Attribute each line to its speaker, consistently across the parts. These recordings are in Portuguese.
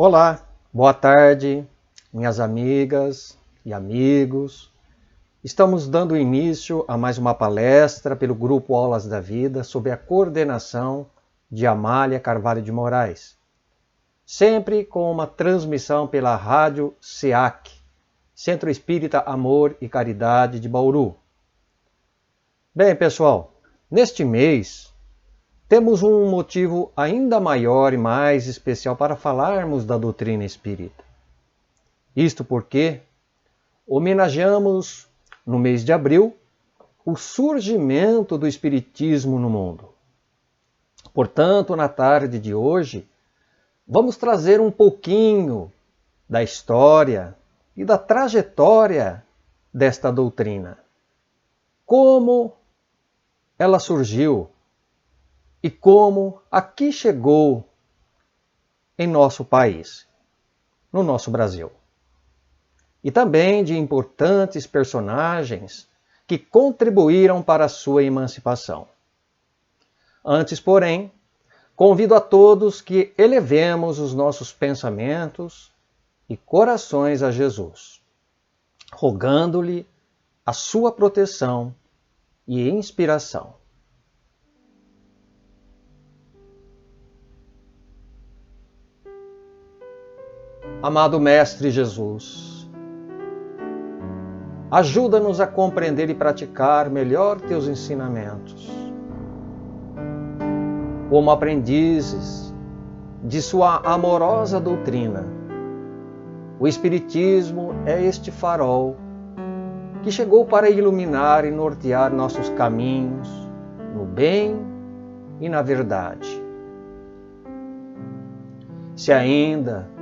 Speaker 1: Olá, boa tarde, minhas amigas e amigos. Estamos dando início a mais uma palestra pelo Grupo Aulas da Vida sob a coordenação de Amália Carvalho de Moraes. Sempre com uma transmissão pela Rádio SEAC, Centro Espírita Amor e Caridade de Bauru. Bem, pessoal, neste mês temos um motivo ainda maior e mais especial para falarmos da doutrina espírita. Isto porque homenageamos, no mês de abril, o surgimento do espiritismo no mundo. Portanto, na tarde de hoje, vamos trazer um pouquinho da história e da trajetória desta doutrina. Como ela surgiu e como aqui chegou em nosso país, no nosso Brasil. E também de importantes personagens que contribuíram para a sua emancipação. Antes, porém, convido a todos que elevemos os nossos pensamentos e corações a Jesus, rogando-lhe a sua proteção e inspiração. Amado Mestre Jesus, ajuda-nos a compreender e praticar melhor teus ensinamentos. Como aprendizes de sua amorosa doutrina, o Espiritismo é este farol que chegou para iluminar e nortear nossos caminhos no bem e na verdade. Se ainda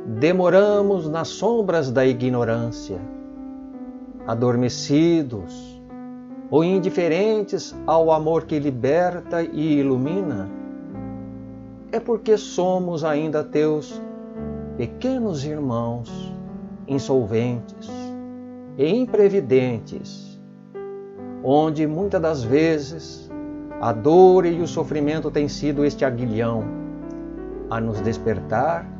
Speaker 1: demoramos nas sombras da ignorância, adormecidos ou indiferentes ao amor que liberta e ilumina, é porque somos ainda teus pequenos irmãos insolventes e imprevidentes, onde muitas das vezes a dor e o sofrimento têm sido este aguilhão a nos despertar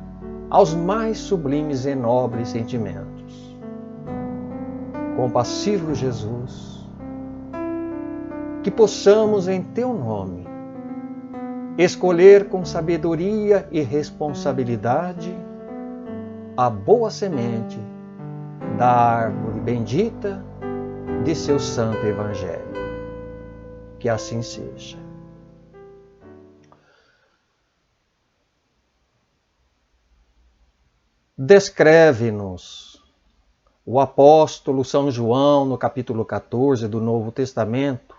Speaker 1: aos mais sublimes e nobres sentimentos. Compassivo Jesus, que possamos em teu nome escolher com sabedoria e responsabilidade a boa semente da árvore bendita de seu santo Evangelho. Que assim seja. Descreve-nos o apóstolo São João no capítulo 14 do Novo Testamento.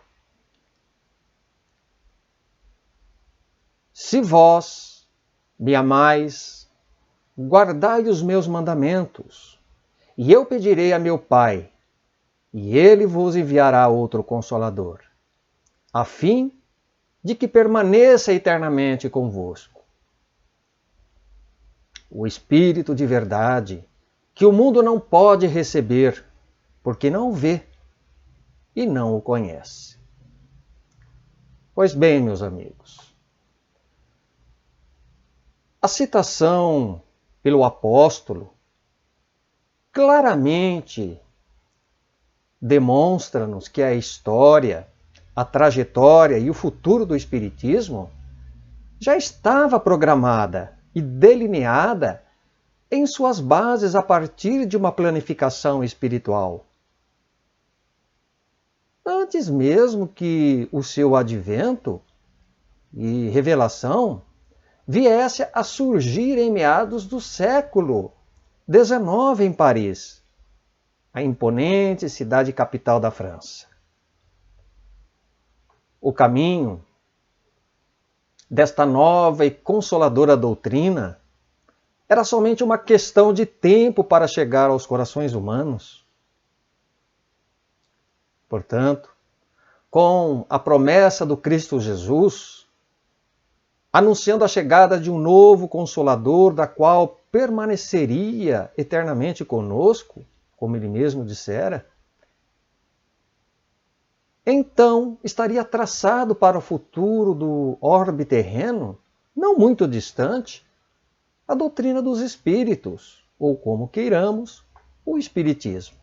Speaker 1: Se vós me amais, guardai os meus mandamentos, e eu pedirei a meu Pai, e ele vos enviará outro Consolador, a fim de que permaneça eternamente convosco. O Espírito de verdade, que o mundo não pode receber, porque não o vê e não o conhece. Pois bem, meus amigos, a citação pelo apóstolo claramente demonstra-nos que a história, a trajetória e o futuro do Espiritismo já estava programada e delineada em suas bases a partir de uma planificação espiritual. Antes mesmo que o seu advento e revelação viesse a surgir em meados do século XIX em Paris, a imponente cidade capital da França. O caminho desta nova e consoladora doutrina era somente uma questão de tempo para chegar aos corações humanos. Portanto, com a promessa do Cristo Jesus, anunciando a chegada de um novo Consolador, da qual permaneceria eternamente conosco, como ele mesmo dissera, então estaria traçado para o futuro do orbe terreno, não muito distante, a doutrina dos espíritos, ou como queiramos, o espiritismo.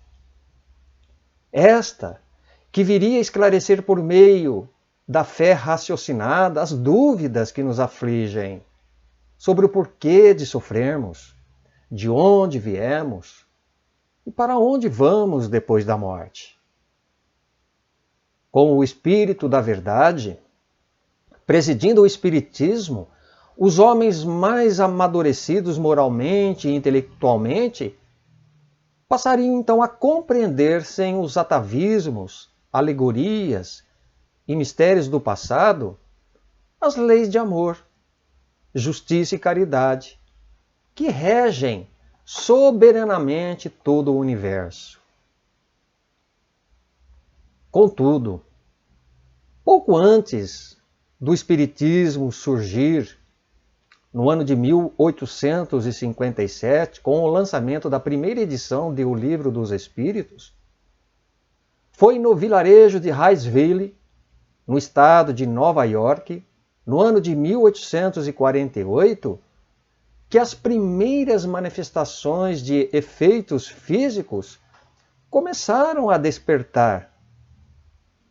Speaker 1: Esta que viria a esclarecer por meio da fé raciocinada as dúvidas que nos afligem sobre o porquê de sofrermos, de onde viemos e para onde vamos depois da morte. Com o Espírito da Verdade, presidindo o Espiritismo, os homens mais amadurecidos moralmente e intelectualmente passariam então a compreender sem os atavismos, alegorias e mistérios do passado as leis de amor, justiça e caridade que regem soberanamente todo o universo. Contudo, pouco antes do Espiritismo surgir, no ano de 1857, com o lançamento da primeira edição de O Livro dos Espíritos, foi no vilarejo de Riceville, no estado de Nova York, no ano de 1848, que as primeiras manifestações de efeitos físicos começaram a despertar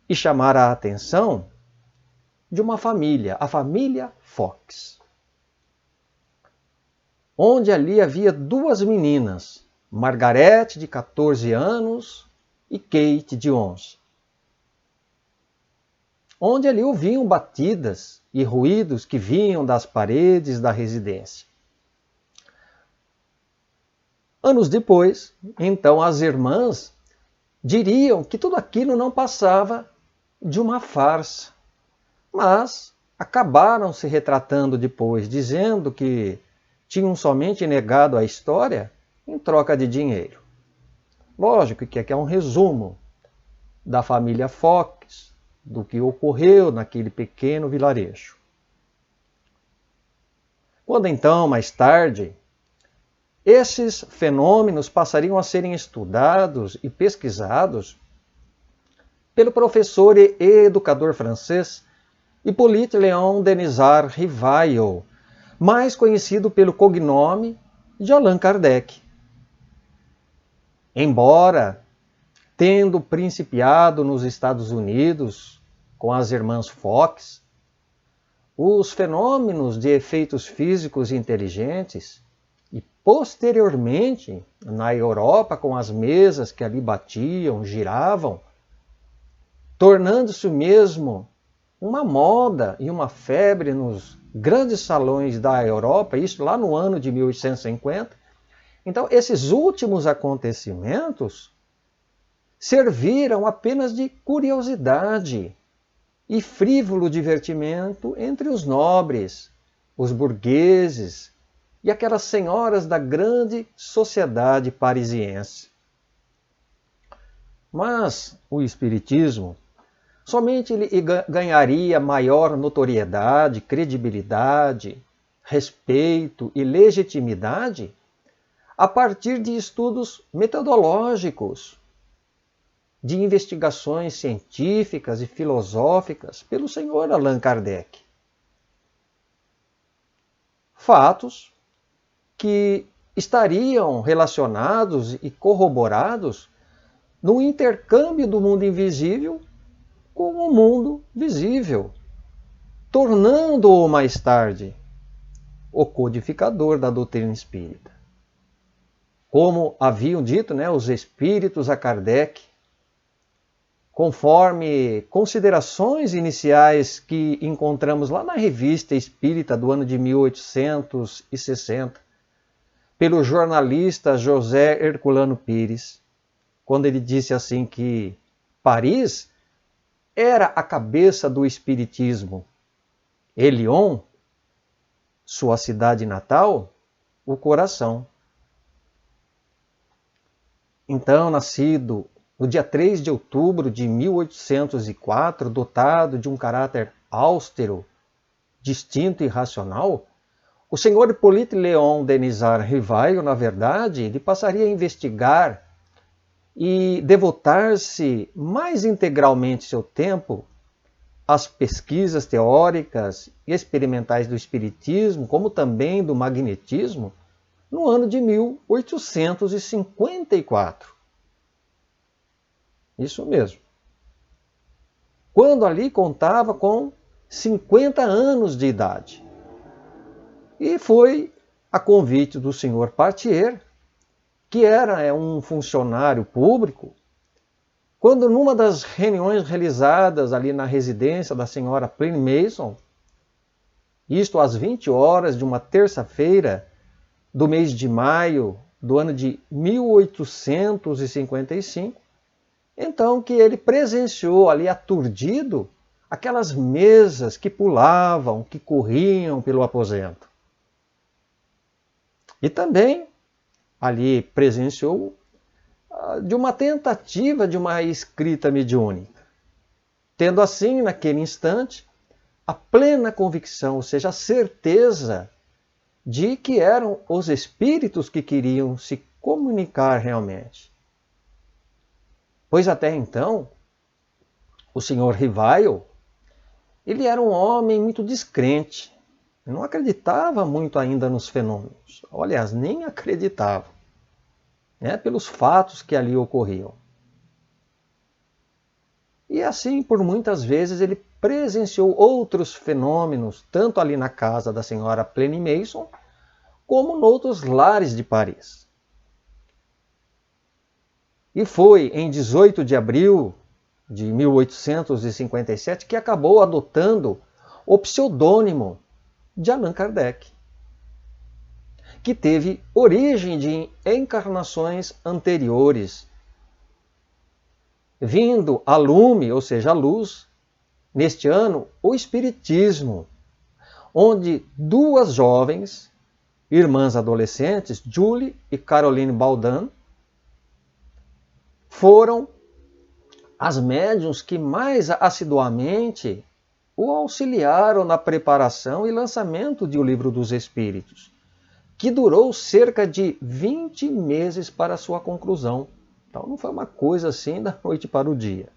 Speaker 1: e chamar a atenção de uma família, a família Fox. Onde ali havia duas meninas, Margaret, de 14 anos, e Kate, de 11. Onde ali ouviam batidas e ruídos que vinham das paredes da residência. Anos depois, então, as irmãs diriam que tudo aquilo não passava de uma farsa, mas acabaram se retratando depois, dizendo que tinham somente negado a história em troca de dinheiro. Lógico que aqui é um resumo da família Fox, do que ocorreu naquele pequeno vilarejo. Quando então, mais tarde, esses fenômenos passariam a serem estudados e pesquisados pelo professor e educador francês Hippolyte Léon Denisard Rivail, mais conhecido pelo cognome de Allan Kardec. Embora, tendo principiado nos Estados Unidos com as irmãs Fox, os fenômenos de efeitos físicos inteligentes e posteriormente na Europa com as mesas que ali batiam, giravam, tornando-se mesmo uma moda e uma febre nos grandes salões da Europa, isso lá no ano de 1850. Então, esses últimos acontecimentos serviram apenas de curiosidade e frívolo divertimento entre os nobres, os burgueses e aquelas senhoras da grande sociedade parisiense. Mas o Espiritismo somente ele ganharia maior notoriedade, credibilidade, respeito e legitimidade a partir de estudos metodológicos, de investigações científicas e filosóficas pelo senhor Allan Kardec. Fatos que estariam relacionados e corroborados no intercâmbio do mundo invisível com o mundo visível, tornando-o mais tarde o codificador da doutrina espírita. Como haviam dito, os espíritos a Kardec, conforme considerações iniciais que encontramos lá na Revista Espírita do ano de 1860, pelo jornalista José Herculano Pires, quando ele disse assim que Paris era a cabeça do espiritismo, e Lyon, sua cidade natal, o coração. Então, nascido no dia 3 de outubro de 1804, dotado de um caráter austero, distinto e racional, o senhor Hippolyte Léon Denisard Rivail, na verdade, ele passaria a investigar e devotar-se mais integralmente seu tempo as pesquisas teóricas e experimentais do espiritismo, como também do magnetismo, no ano de 1854. Isso mesmo. Quando ali contava com 50 anos de idade. E foi a convite do senhor Partier, que era um funcionário público, quando numa das reuniões realizadas ali na residência da senhora Pliny Mason, isto às 20 horas de uma terça-feira do mês de maio do ano de 1855, então que ele presenciou ali aturdido aquelas mesas que pulavam, que corriam pelo aposento. E também ali presenciou de uma tentativa de uma escrita mediúnica, tendo assim, naquele instante, a plena convicção, ou seja, a certeza de que eram os espíritos que queriam se comunicar realmente. Pois até então, o senhor Rivaio, ele era um homem muito descrente, não acreditava muito ainda nos fenômenos, aliás, nem acreditava, pelos fatos que ali ocorriam. E assim, por muitas vezes, ele presenciou outros fenômenos, tanto ali na casa da senhora Pliny Mason, como noutros lares de Paris. E foi em 18 de abril de 1857 que acabou adotando o pseudônimo de Allan Kardec, que teve origem de encarnações anteriores, vindo a lume, ou seja, a luz, neste ano, o Espiritismo, onde duas jovens, irmãs adolescentes, Julie e Caroline Baldan, foram as médiuns que mais assiduamente o auxiliaram na preparação e lançamento de O Livro dos Espíritos, que durou cerca de 20 meses para sua conclusão. Então não foi uma coisa assim da noite para o dia.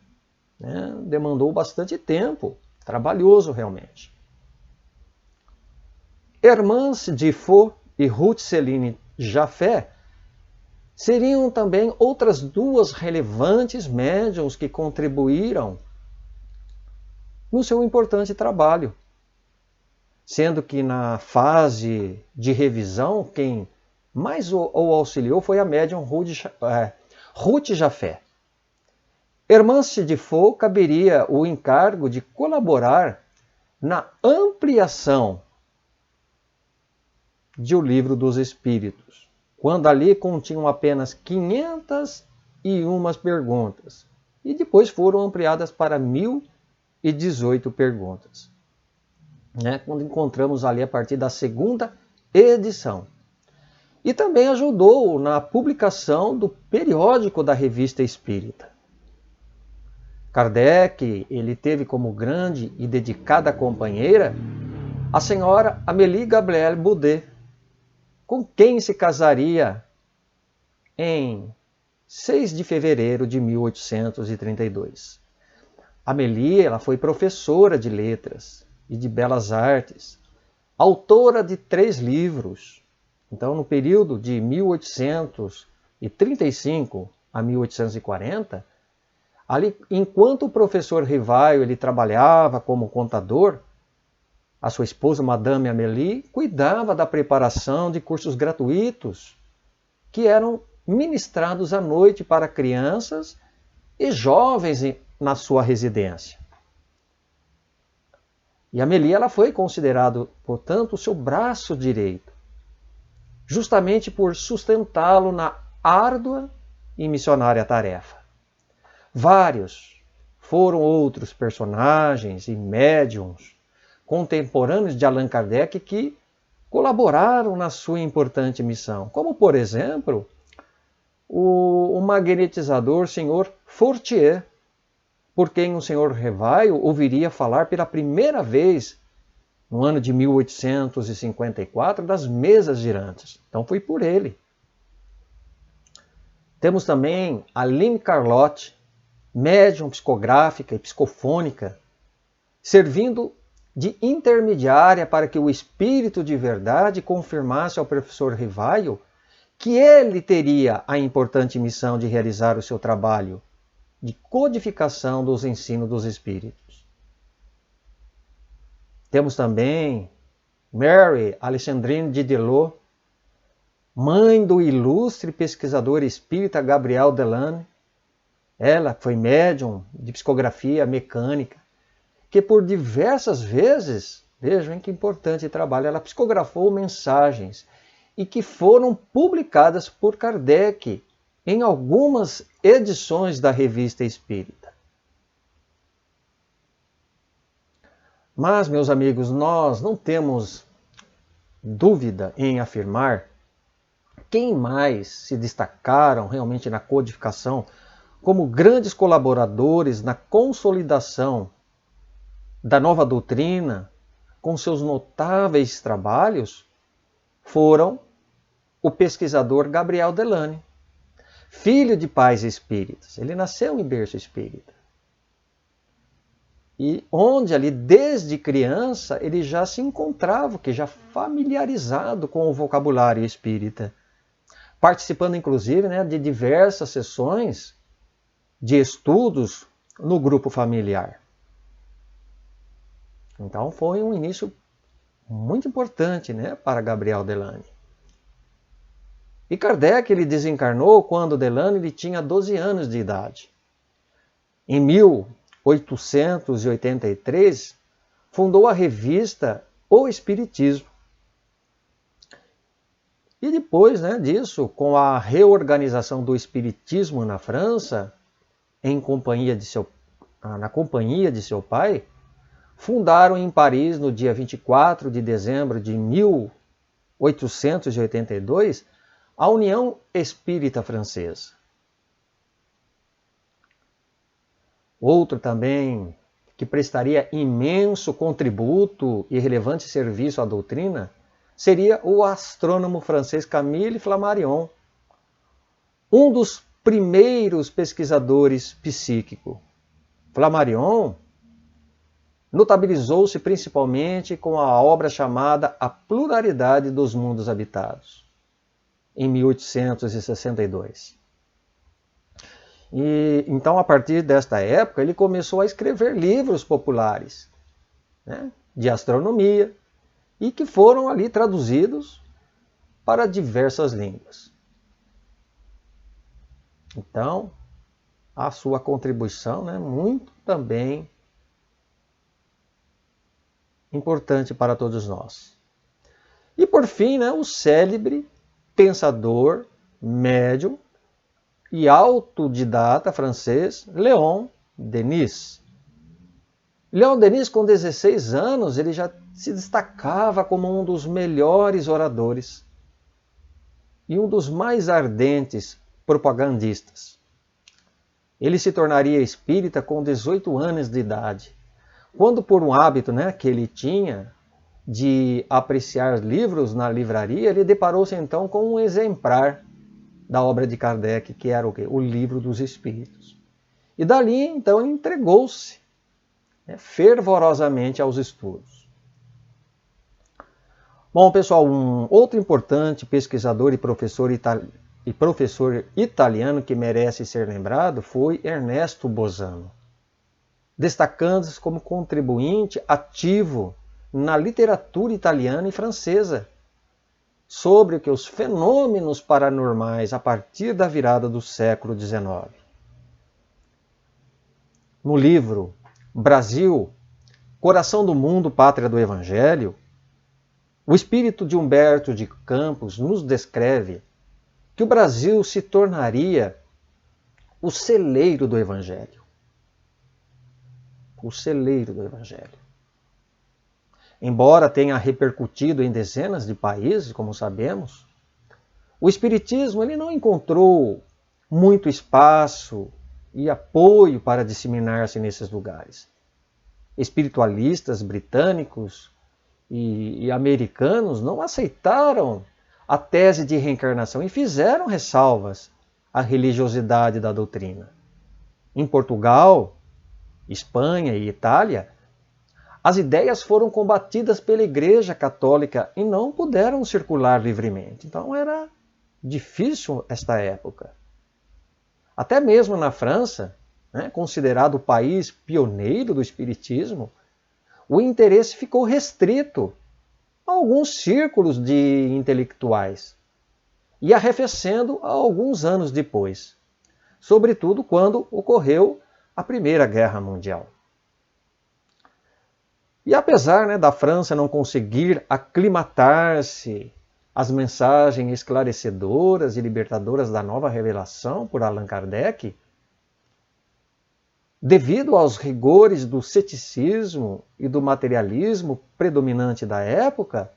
Speaker 1: Demandou bastante tempo, trabalhoso realmente. Hermance Diffot e Ruth Céline Jaffé seriam também outras duas relevantes médiuns que contribuíram no seu importante trabalho, sendo que na fase de revisão, quem mais o auxiliou foi a médium Ruth Jaffé. Hermance Diffot caberia o encargo de colaborar na ampliação de O Livro dos Espíritos, quando ali continham apenas 501 perguntas, e depois foram ampliadas para 1018 perguntas. Quando encontramos ali a partir da segunda edição. E também ajudou na publicação do periódico da Revista Espírita. Kardec, ele teve como grande e dedicada companheira a senhora Amélie Gabrielle Boudet, com quem se casaria em 6 de fevereiro de 1832. Amélie, ela foi professora de letras e de belas artes, autora de 3 livros. Então, no período de 1835 a 1840, ali, enquanto o professor Rivaio ele trabalhava como contador, a sua esposa, Madame Amélie, cuidava da preparação de cursos gratuitos que eram ministrados à noite para crianças e jovens na sua residência. E Amélie ela foi considerada, portanto, o seu braço direito, justamente por sustentá-lo na árdua e missionária tarefa. Vários foram outros personagens e médiuns contemporâneos de Allan Kardec que colaboraram na sua importante missão, como, por exemplo, o magnetizador Sr. Fortier, por quem o Sr. Rivaio ouviria falar pela primeira vez no ano de 1854 das mesas girantes. Então foi por ele. Temos também a Aline Carlotti, médium psicográfica e psicofônica, servindo de intermediária para que o Espírito de verdade confirmasse ao professor Rivaio que ele teria a importante missão de realizar o seu trabalho de codificação dos ensinos dos Espíritos. Temos também Mary Alexandrine Didelot, mãe do ilustre pesquisador espírita Gabriel Delane. Ela foi médium de psicografia mecânica, que por diversas vezes, vejam que importante trabalho, ela psicografou mensagens e que foram publicadas por Kardec em algumas edições da Revista Espírita. Mas, meus amigos, nós não temos dúvida em afirmar quem mais se destacaram realmente na codificação como grandes colaboradores na consolidação da nova doutrina, com seus notáveis trabalhos, foram o pesquisador Gabriel Delane, filho de pais espíritas. Ele nasceu em berço espírita. E onde ali, desde criança, ele já se encontrava, que já familiarizado com o vocabulário espírita, participando inclusive, de diversas sessões de estudos no grupo familiar. Então foi um início muito importante, para Gabriel Delane. E Kardec ele desencarnou quando Delane ele tinha 12 anos de idade. Em 1883, fundou a revista O Espiritismo. E depois disso, com a reorganização do Espiritismo na França, na companhia de seu pai, fundaram em Paris, no dia 24 de dezembro de 1882, a União Espírita Francesa. Outro também que prestaria imenso contributo e relevante serviço à doutrina seria o astrônomo francês Camille Flammarion, um dos primeiros pesquisadores psíquicos. Flammarion notabilizou-se principalmente com a obra chamada A Pluralidade dos Mundos Habitados, em 1862. E então, a partir desta época, ele começou a escrever livros populares de astronomia e que foram ali traduzidos para diversas línguas. Então, a sua contribuição muito também importante para todos nós. E por fim, o célebre pensador, médium e autodidata francês Léon Denis. Léon Denis, com 16 anos, ele já se destacava como um dos melhores oradores e um dos mais ardentes propagandistas. Ele se tornaria espírita com 18 anos de idade, quando por um hábito que ele tinha de apreciar livros na livraria, ele deparou-se então com um exemplar da obra de Kardec, que era o quê? O Livro dos Espíritos. E dali então ele entregou-se fervorosamente aos estudos. Bom, pessoal, um outro importante pesquisador e professor italiano que merece ser lembrado foi Ernesto Bosano, destacando-se como contribuinte ativo na literatura italiana e francesa sobre o que os fenômenos paranormais a partir da virada do século XIX. No livro Brasil, Coração do Mundo, Pátria do Evangelho, o espírito de Humberto de Campos nos descreve que o Brasil se tornaria o celeiro do Evangelho. O celeiro do Evangelho. Embora tenha repercutido em dezenas de países, como sabemos, o Espiritismo ele não encontrou muito espaço e apoio para disseminar-se nesses lugares. Espiritualistas britânicos e americanos não aceitaram a tese de reencarnação e fizeram ressalvas à religiosidade da doutrina. Em Portugal, Espanha e Itália, As ideias foram combatidas pela Igreja Católica e não puderam circular livremente. Então era difícil esta época. Até mesmo na França, né, considerado o país pioneiro do espiritismo, o interesse ficou restrito a alguns círculos de intelectuais e arrefecendo alguns anos depois, sobretudo quando ocorreu a Primeira Guerra Mundial. E apesar, né, da França não conseguir aclimatar-se às mensagens esclarecedoras e libertadoras da nova revelação por Allan Kardec, devido aos rigores do ceticismo e do materialismo predominante da época,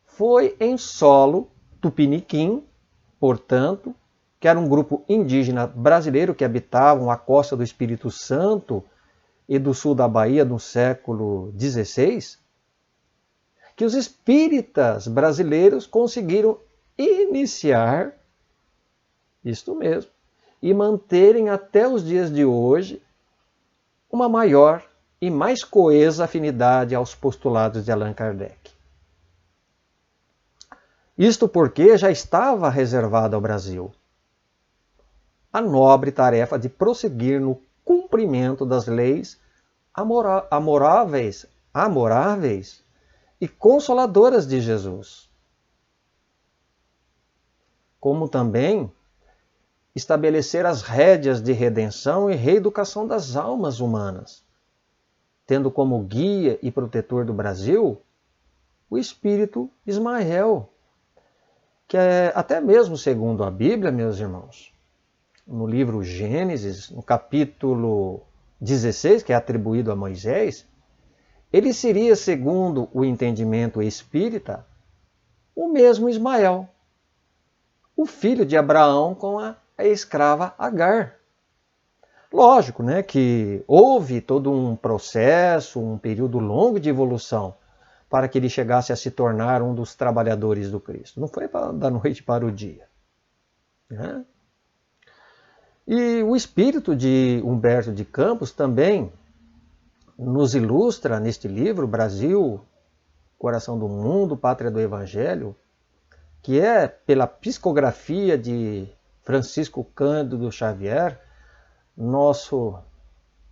Speaker 1: foi em solo tupiniquim, portanto, que era um grupo indígena brasileiro que habitavam a costa do Espírito Santo e do sul da Bahia no século XVI, que os espíritas brasileiros conseguiram iniciar, isto mesmo, e manterem até os dias de hoje uma maior e mais coesa afinidade aos postulados de Allan Kardec. Isto porque já estava reservada ao Brasil a nobre tarefa de prosseguir no cumprimento das leis amoráveis e consoladoras de Jesus, como também estabelecer as rédeas de redenção e reeducação das almas humanas, tendo como guia e protetor do Brasil o espírito Ismael, que é até mesmo segundo a Bíblia, meus irmãos, no livro Gênesis, no capítulo 16, que é atribuído a Moisés, ele seria, segundo o entendimento espírita, o mesmo Ismael, o filho de Abraão com a escrava Agar. Lógico, né, que houve todo um processo, um período longo de evolução para que ele chegasse a se tornar um dos trabalhadores do Cristo. Não foi da noite para o dia, né? E o espírito de Humberto de Campos também nos ilustra neste livro, Brasil, Coração do Mundo, Pátria do Evangelho, que é pela psicografia de Francisco Cândido Xavier, nosso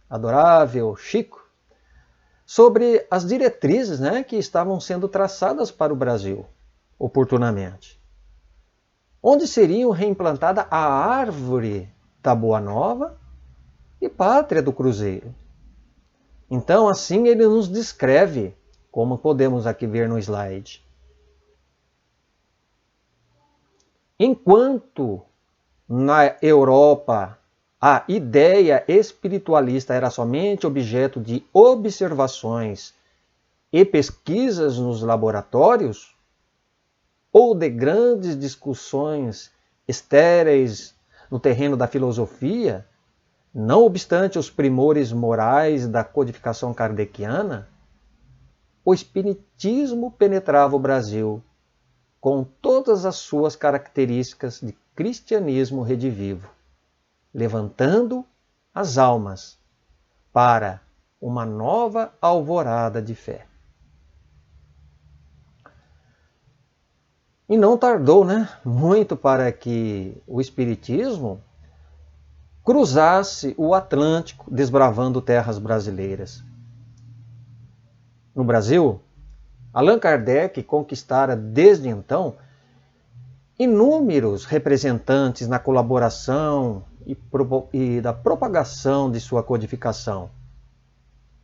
Speaker 1: adorável Chico, sobre as diretrizes, né, que estavam sendo traçadas para o Brasil, oportunamente. Onde seriam reimplantada a árvore da Boa Nova e pátria do Cruzeiro. Então, assim ele nos descreve, como podemos aqui ver no slide. Enquanto na Europa a ideia espiritualista era somente objeto de observações e pesquisas nos laboratórios, ou de grandes discussões estéreis no terreno da filosofia, não obstante os primores morais da codificação kardeciana, o espiritismo penetrava o Brasil com todas as suas características de cristianismo redivivo, levantando as almas para uma nova alvorada de fé. E não tardou, né, muito para que o espiritismo cruzasse o Atlântico, desbravando terras brasileiras. No Brasil, Allan Kardec conquistara desde então inúmeros representantes na colaboração e da propagação de sua codificação,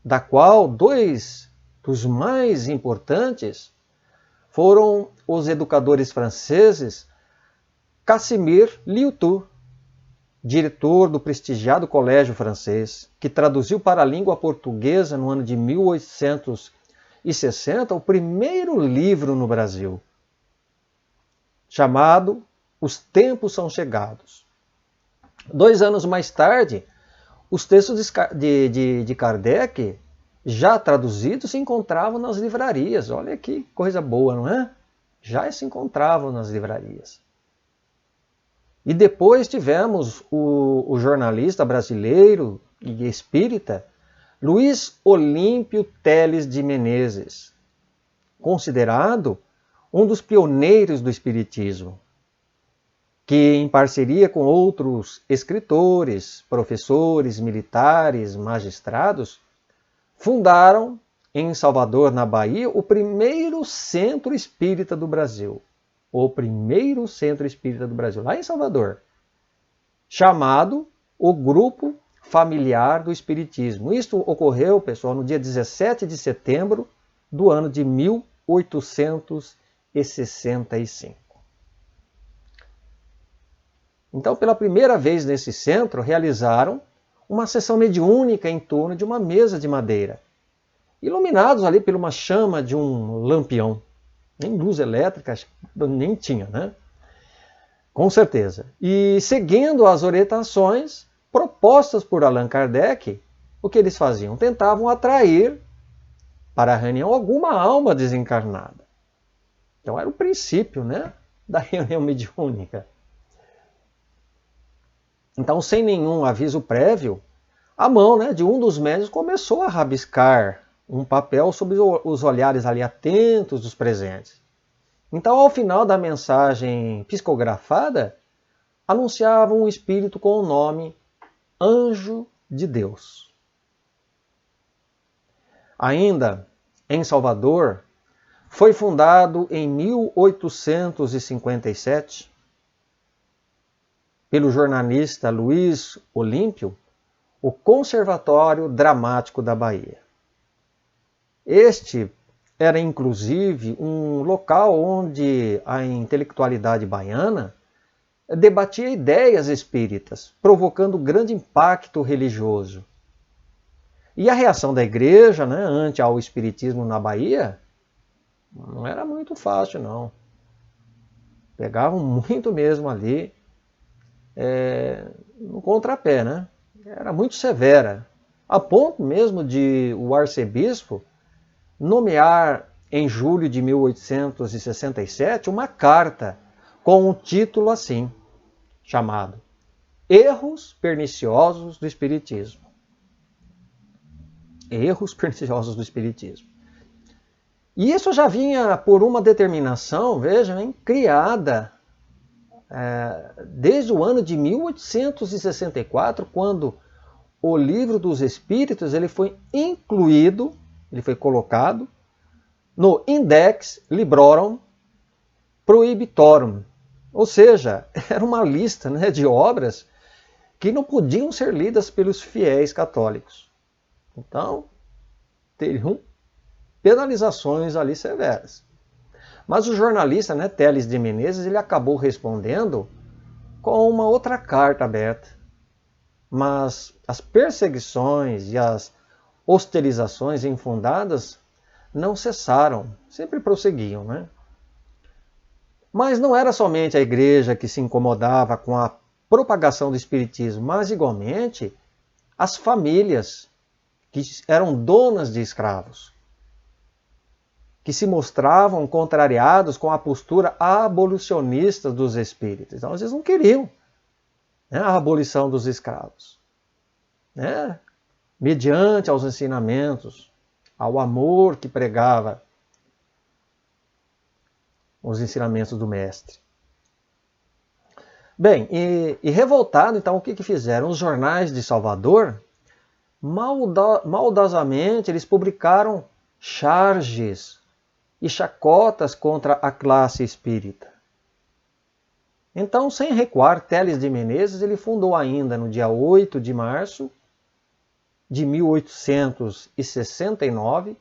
Speaker 1: da qual dois dos mais importantes foram os educadores franceses Casimir Liout, diretor do prestigiado Colégio Francês, que traduziu para a língua portuguesa no ano de 1860 o primeiro livro no Brasil, chamado Os Tempos São Chegados. 2 anos mais tarde, os textos de Kardec, já traduzidos, se encontravam nas livrarias. Olha que coisa boa, não é? Já se encontravam nas livrarias. E depois tivemos o jornalista brasileiro e espírita Luiz Olímpio Teles de Menezes, considerado um dos pioneiros do Espiritismo, que, em parceria com outros escritores, professores, militares, magistrados, fundaram em Salvador, na Bahia, o primeiro centro espírita do Brasil. O primeiro centro espírita do Brasil, lá em Salvador, chamado o Grupo Familiar do Espiritismo. Isso ocorreu, pessoal, no dia 17 de setembro do ano de 1865. Então, pela primeira vez nesse centro, realizaram uma sessão mediúnica em torno de uma mesa de madeira, iluminados ali por uma chama de um lampião. Nem luz elétrica, nem tinha, né? Com certeza. E seguindo as orientações propostas por Allan Kardec, o que eles faziam? Tentavam atrair para a reunião alguma alma desencarnada. Então era o princípio, né, da reunião mediúnica. Então, sem nenhum aviso prévio, a mão, né, de um dos médiuns começou a rabiscar um papel sob os olhares ali atentos dos presentes. Então, ao final da mensagem psicografada, anunciava um espírito com o nome Anjo de Deus. Ainda em Salvador, foi fundado em 1857 pelo jornalista Luiz Olímpio o Conservatório Dramático da Bahia. Este era, inclusive, um local onde a intelectualidade baiana debatia ideias espíritas, provocando grande impacto religioso. E a reação da igreja, né, ante ao espiritismo na Bahia não era muito fácil, não. Pegavam muito mesmo ali no contrapé, né? Era muito severa, a ponto mesmo de o arcebispo nomear em julho de 1867 uma carta com um título assim, chamado Erros Perniciosos do Espiritismo. Erros perniciosos do Espiritismo. E isso já vinha por uma determinação, vejam, hein, criada desde o ano de 1864, quando o Livro dos Espíritos ele foi incluído, ele foi colocado no Index Librorum Prohibitorum. Ou seja, era uma lista, né, de obras que não podiam ser lidas pelos fiéis católicos. Então, teriam penalizações ali severas. Mas o jornalista, né, Teles de Menezes, ele acabou respondendo com uma outra carta aberta. Mas as perseguições e as hostilizações infundadas não cessaram, sempre prosseguiam, né? Mas não era somente a igreja que se incomodava com a propagação do espiritismo, mas igualmente as famílias que eram donas de escravos, que se mostravam contrariados com a postura abolicionista dos espíritos. Então, eles não queriam, né, a abolição dos escravos, né, mediante aos ensinamentos, ao amor que pregava os ensinamentos do mestre. Bem, e revoltado, então, o que fizeram? Os jornais de Salvador, maldosamente, eles publicaram charges e chacotas contra a classe espírita. Então, sem recuar, Teles de Menezes ele fundou ainda no dia 8 de março de 1869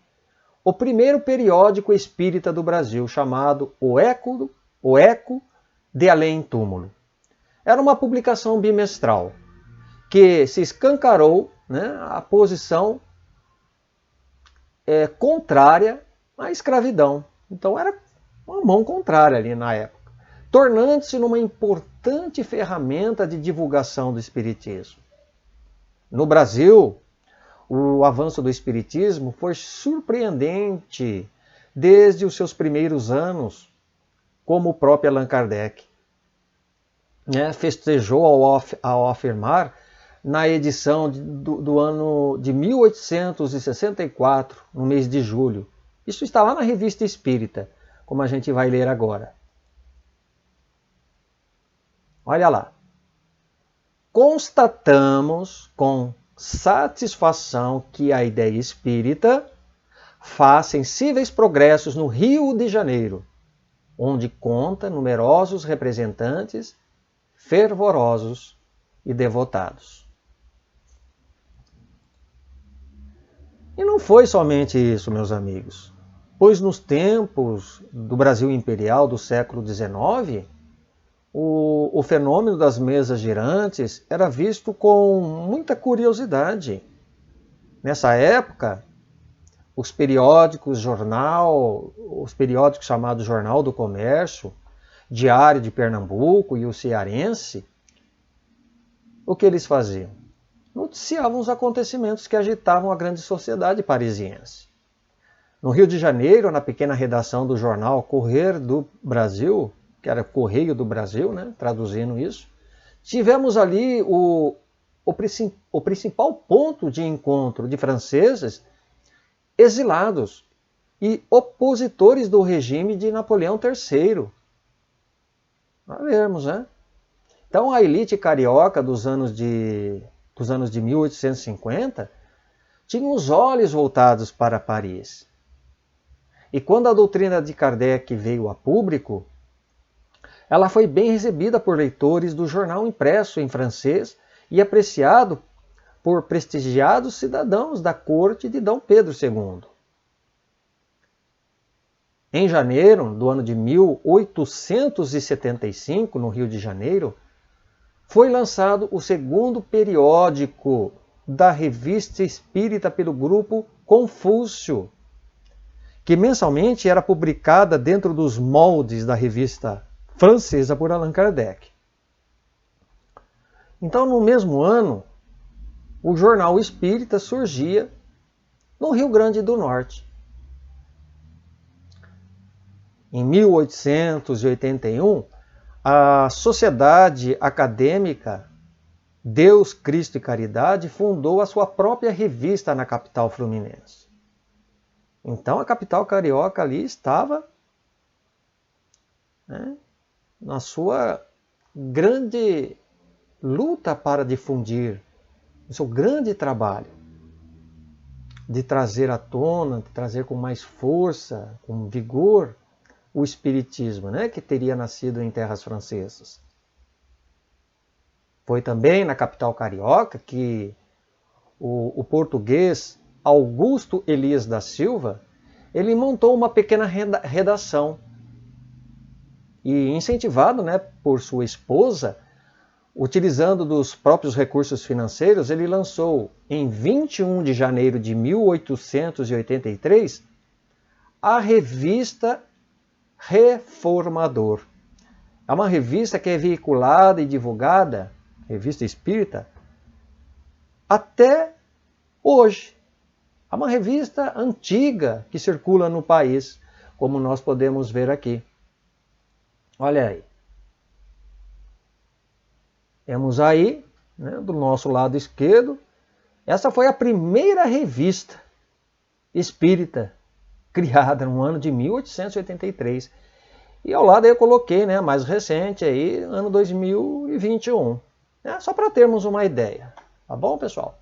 Speaker 1: o primeiro periódico espírita do Brasil, chamado O Eco de Além Túmulo. Era uma publicação bimestral que se escancarou, né, a posição contrária à escravidão. Então era uma mão contrária ali na época, tornando-se numa importante ferramenta de divulgação do espiritismo. No Brasil, o avanço do espiritismo foi surpreendente desde os seus primeiros anos, como o próprio Allan Kardec festejou ao afirmar na edição do ano de 1864, no mês de julho. Isso está lá na Revista Espírita, como a gente vai ler agora. Olha lá. Constatamos com satisfação que a ideia espírita faz sensíveis progressos no Rio de Janeiro, onde conta numerosos representantes fervorosos e devotados. E não foi somente isso, meus amigos, pois nos tempos do Brasil Imperial do século XIX, o fenômeno das mesas girantes era visto com muita curiosidade. Nessa época, os periódicos chamados Jornal do Comércio, Diário de Pernambuco e o Cearense, o que eles faziam? Noticiavam os acontecimentos que agitavam a grande sociedade parisiense. No Rio de Janeiro, na pequena redação do jornal Correio do Brasil, que era Correio do Brasil, né, traduzindo isso, tivemos ali o principal ponto de encontro de franceses exilados e opositores do regime de Napoleão III. Nós vemos, né? Então a elite carioca dos anos de 1850 tinha os olhos voltados para Paris. E quando a doutrina de Kardec veio a público, ela foi bem recebida por leitores do jornal impresso em francês e apreciado por prestigiados cidadãos da corte de Dom Pedro II. Em janeiro do ano de 1875, no Rio de Janeiro, foi lançado o segundo periódico da Revista Espírita pelo grupo Confúcio, que mensalmente era publicada dentro dos moldes da revista francesa por Allan Kardec. Então, no mesmo ano, o Jornal Espírita surgia no Rio Grande do Norte. Em 1881, a Sociedade Acadêmica Deus, Cristo e Caridade fundou a sua própria revista na capital fluminense. Então a capital carioca ali estava, né, na sua grande luta para difundir, o seu grande trabalho de trazer à tona, de trazer com mais força, com vigor, o espiritismo, né, que teria nascido em terras francesas. Foi também na capital carioca que o português Augusto Elias da Silva, ele montou uma pequena redação e, incentivado, né, por sua esposa, utilizando dos próprios recursos financeiros, ele lançou em 21 de janeiro de 1883 a revista Reformador. É uma revista que é veiculada e divulgada, revista espírita, até hoje. É uma revista antiga que circula no país, como nós podemos ver aqui. Olha aí. Temos aí, né, do nosso lado esquerdo, essa foi a primeira revista espírita criada no ano de 1883. E ao lado aí eu coloquei, né, a mais recente, aí, ano 2021. Né, só para termos uma ideia. Tá bom, pessoal?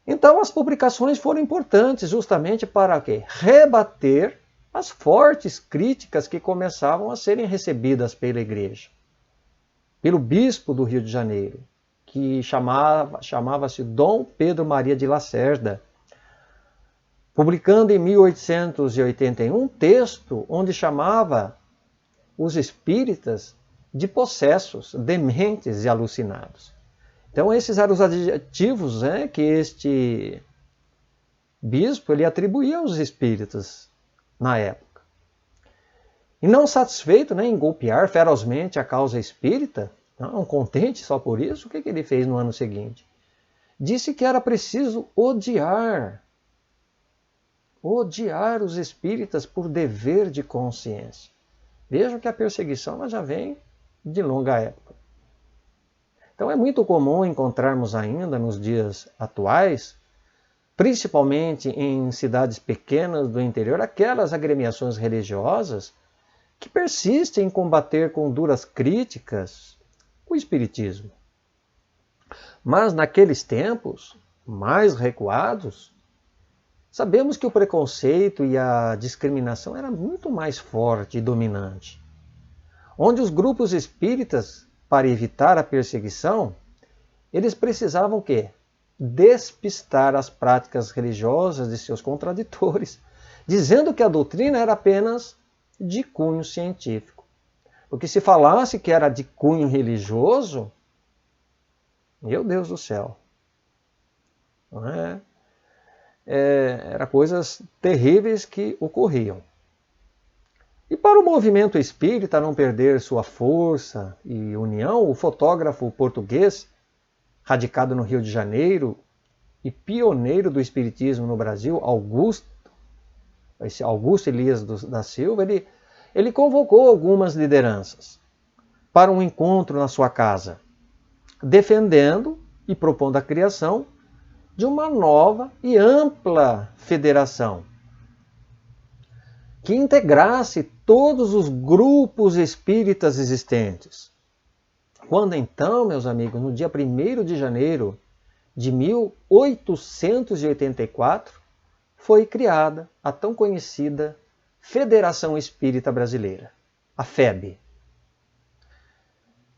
Speaker 1: Então as publicações foram importantes justamente para quê? Rebater as fortes críticas que começavam a serem recebidas pela igreja. Pelo bispo do Rio de Janeiro, que chamava-se Dom Pedro Maria de Lacerda, publicando em 1881 um texto onde chamava os espíritas de possessos, dementes e alucinados. Então esses eram os adjetivos, né, que este bispo ele atribuía aos espíritas na época. E não satisfeito, né, em golpear ferozmente a causa espírita, não contente só por isso, o que ele fez no ano seguinte? Disse que era preciso odiar os espíritas por dever de consciência. Vejam que a perseguição ela já vem de longa época. Então é muito comum encontrarmos ainda nos dias atuais, principalmente em cidades pequenas do interior, aquelas agremiações religiosas que persistem em combater com duras críticas o espiritismo. Mas naqueles tempos mais recuados, sabemos que o preconceito e a discriminação era muito mais forte e dominante. Onde os grupos espíritas, para evitar a perseguição, eles precisavam o quê? Despistar as práticas religiosas de seus contraditores, dizendo que a doutrina era apenas de cunho científico. Porque se falasse que era de cunho religioso, meu Deus do céu, não é? Eram coisas terríveis que ocorriam. E para o movimento espírita não perder sua força e união, o fotógrafo português, radicado no Rio de Janeiro e pioneiro do espiritismo no Brasil, Augusto Elias da Silva, ele convocou algumas lideranças para um encontro na sua casa, defendendo e propondo a criação de uma nova e ampla federação que integrasse todos os grupos espíritas existentes. Quando então, meus amigos, no dia 1º de janeiro de 1884, foi criada a tão conhecida Federação Espírita Brasileira, a FEB.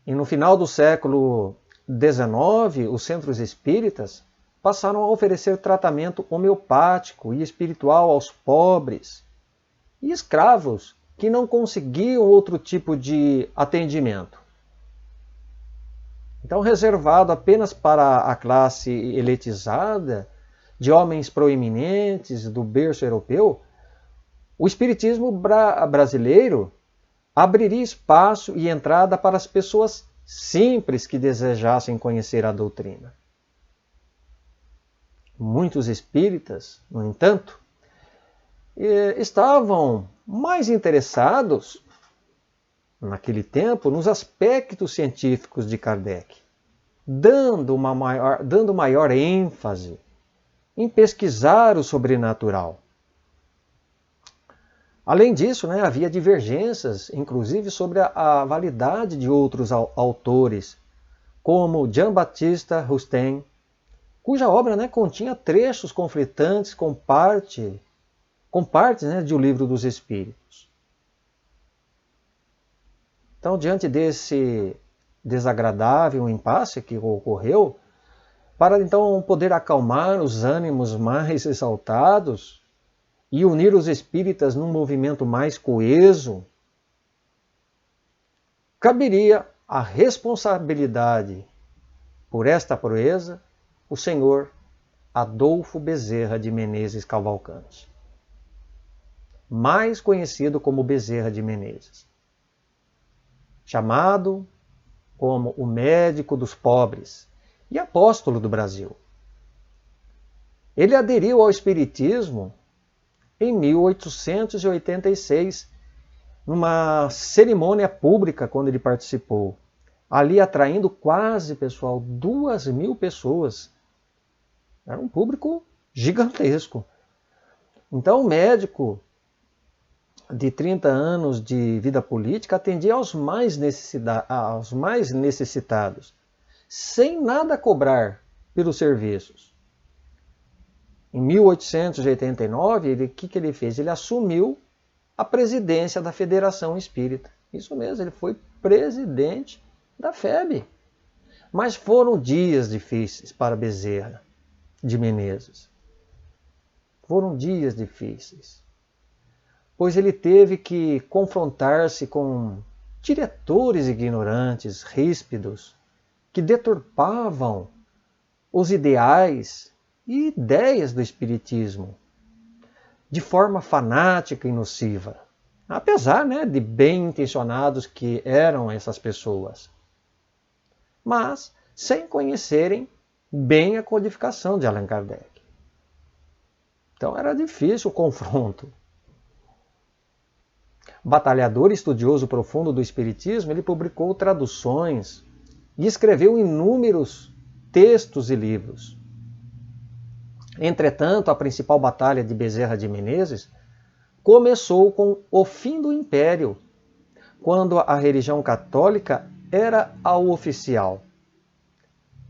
Speaker 1: E no final do século XIX, os centros espíritas passaram a oferecer tratamento homeopático e espiritual aos pobres e escravos que não conseguiam outro tipo de atendimento. Então, reservado apenas para a classe elitizada de homens proeminentes do berço europeu, o espiritismo brasileiro abriria espaço e entrada para as pessoas simples que desejassem conhecer a doutrina. Muitos espíritas, no entanto, estavam mais interessados, naquele tempo, nos aspectos científicos de Kardec, dando maior ênfase em pesquisar o sobrenatural. Além disso, havia divergências, inclusive, sobre a validade de outros autores, como Jean-Baptiste Rustin, cuja obra continha trechos conflitantes com partes de O Livro dos Espíritos. Então, diante desse desagradável impasse que ocorreu, para então poder acalmar os ânimos mais exaltados e unir os espíritas num movimento mais coeso, caberia a responsabilidade por esta proeza o senhor Adolfo Bezerra de Menezes Cavalcante, mais conhecido como Bezerra de Menezes, chamado como o médico dos pobres e apóstolo do Brasil. Ele aderiu ao espiritismo em 1886, numa cerimônia pública quando ele participou, ali atraindo quase, pessoal, 2.000 pessoas. Era um público gigantesco. Então o médico de 30 anos de vida política atendia aos mais necessitados, sem nada cobrar pelos serviços. Em 1889, o que ele fez? Ele assumiu a presidência da Federação Espírita. Isso mesmo, ele foi presidente da FEB. Mas foram dias difíceis para Bezerra de Menezes. Foram dias difíceis, pois ele teve que confrontar-se com diretores ignorantes, ríspidos, que deturpavam os ideais e ideias do espiritismo de forma fanática e nociva, apesar de bem intencionados que eram essas pessoas, mas sem conhecerem bem a codificação de Allan Kardec. Então era difícil o confronto. Batalhador e estudioso profundo do espiritismo, ele publicou traduções e escreveu inúmeros textos e livros. Entretanto, a principal batalha de Bezerra de Menezes começou com o fim do Império, quando a religião católica era a oficial.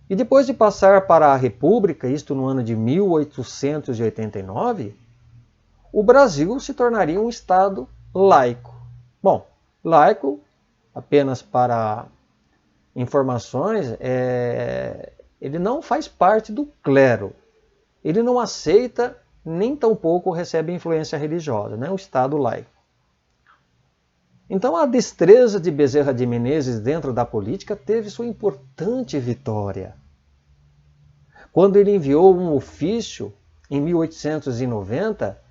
Speaker 1: E depois de passar para a República, isto no ano de 1889, o Brasil se tornaria um Estado laico. Bom, laico, apenas para informações, ele não faz parte do clero. Ele não aceita, nem tampouco recebe influência religiosa, né? O Estado laico. Então a destreza de Bezerra de Menezes dentro da política teve sua importante vitória. Quando ele enviou um ofício, em 1890,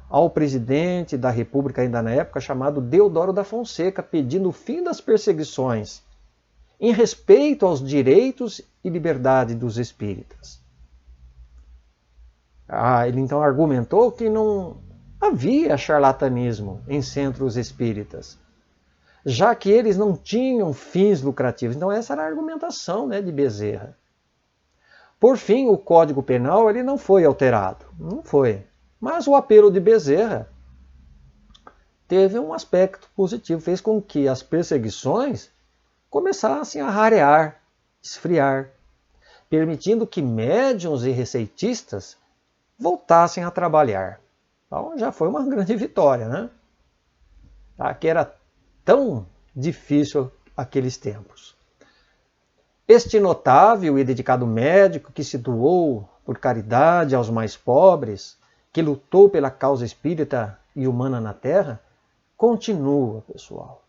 Speaker 1: ao presidente da República ainda na época, chamado Deodoro da Fonseca, pedindo o fim das perseguições, em respeito aos direitos e liberdade dos espíritas. Ele então argumentou que não havia charlatanismo em centros espíritas, já que eles não tinham fins lucrativos. Então essa era a argumentação, né, de Bezerra. Por fim, o Código Penal ele não foi alterado, não foi. Mas o apelo de Bezerra teve um aspecto positivo, fez com que as perseguições começassem a rarear, esfriar, permitindo que médiuns e receitistas voltassem a trabalhar. Então já foi uma grande vitória, né? Que era tão difícil aqueles tempos. Este notável e dedicado médico que se doou por caridade aos mais pobres, que lutou pela causa espírita e humana na Terra, continua, pessoal.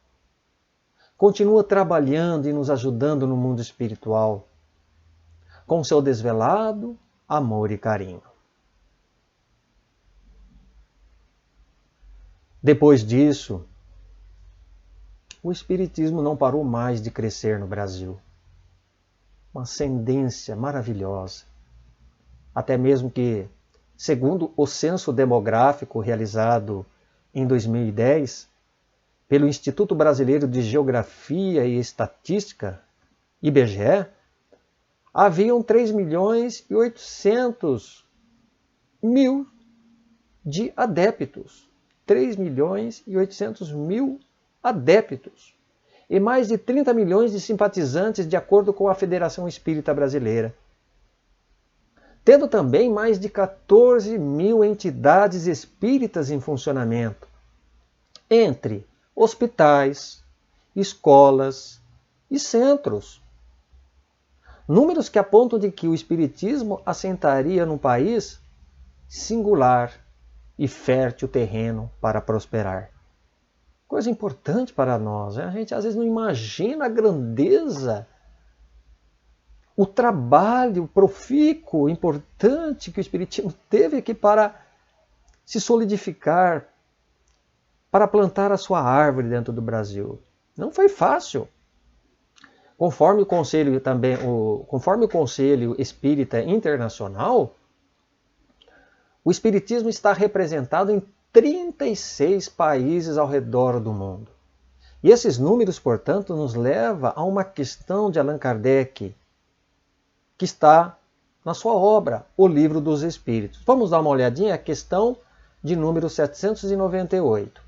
Speaker 1: Continua trabalhando e nos ajudando no mundo espiritual, com seu desvelado amor e carinho. Depois disso, o Espiritismo não parou mais de crescer no Brasil. Uma ascendência maravilhosa. Até mesmo que, segundo o censo demográfico realizado em 2010, pelo Instituto Brasileiro de Geografia e Estatística, IBGE, haviam 3.800.000 de adeptos. 3.800.000 adeptos. E mais de 30 milhões de simpatizantes, de acordo com a Federação Espírita Brasileira. Tendo também mais de 14.000 entidades espíritas em funcionamento, entre hospitais, escolas e centros. Números que apontam de que o Espiritismo assentaria num país singular e fértil terreno para prosperar. Coisa importante para nós, né? A gente às vezes não imagina a grandeza, o trabalho profícuo, importante que o Espiritismo teve aqui para se solidificar, para plantar a sua árvore dentro do Brasil. Não foi fácil. Conforme o Conselho Espírita Internacional, o Espiritismo está representado em 36 países ao redor do mundo. E esses números, portanto, nos levam a uma questão de Allan Kardec, que está na sua obra, O Livro dos Espíritos. Vamos dar uma olhadinha, a questão de número 798.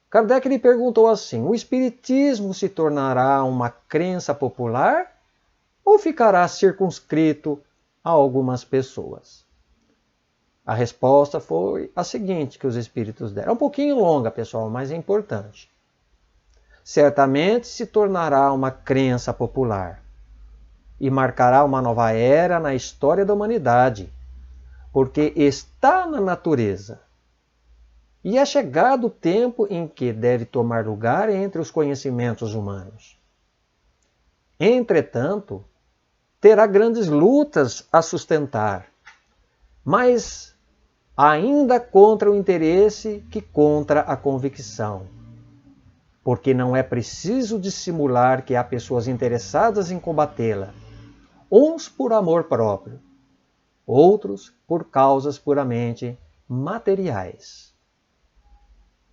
Speaker 1: Kardec lhe perguntou assim: o Espiritismo se tornará uma crença popular ou ficará circunscrito a algumas pessoas? A resposta foi a seguinte que os espíritos deram. É um pouquinho longa, pessoal, mas é importante. Certamente se tornará uma crença popular e marcará uma nova era na história da humanidade, porque está na natureza. E é chegado o tempo em que deve tomar lugar entre os conhecimentos humanos. Entretanto, terá grandes lutas a sustentar, mas ainda contra o interesse que contra a convicção. Porque não é preciso dissimular que há pessoas interessadas em combatê-la, uns por amor próprio, outros por causas puramente materiais.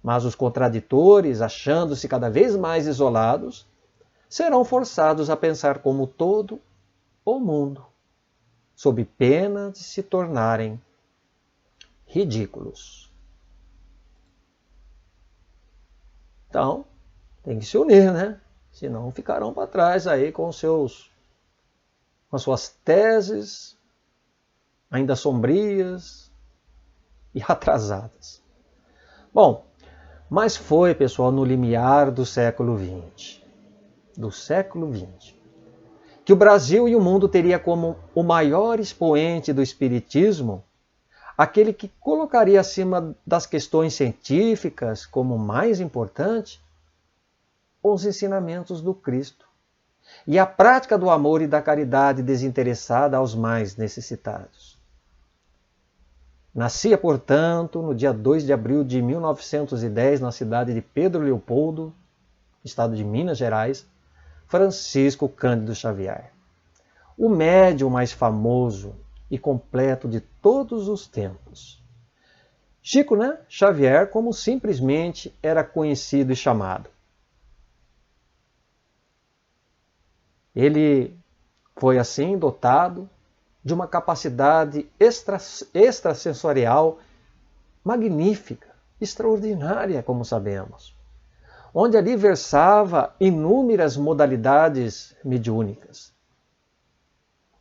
Speaker 1: Mas os contraditores, achando-se cada vez mais isolados, serão forçados a pensar como todo o mundo, sob pena de se tornarem ridículos. Então, tem que se unir, né? Senão ficarão para trás aí com as suas teses ainda sombrias e atrasadas. Bom, mas foi, pessoal, no limiar do século XX, que o Brasil e o mundo teria como o maior expoente do espiritismo aquele que colocaria acima das questões científicas como mais importante os ensinamentos do Cristo e a prática do amor e da caridade desinteressada aos mais necessitados. Nascia, portanto, no dia 2 de abril de 1910, na cidade de Pedro Leopoldo, estado de Minas Gerais, Francisco Cândido Xavier, o médium mais famoso e completo de todos os tempos. Chico, Xavier, como simplesmente era conhecido e chamado. Ele foi assim dotado de uma capacidade extrasensorial magnífica, extraordinária, como sabemos, onde ali versava inúmeras modalidades mediúnicas.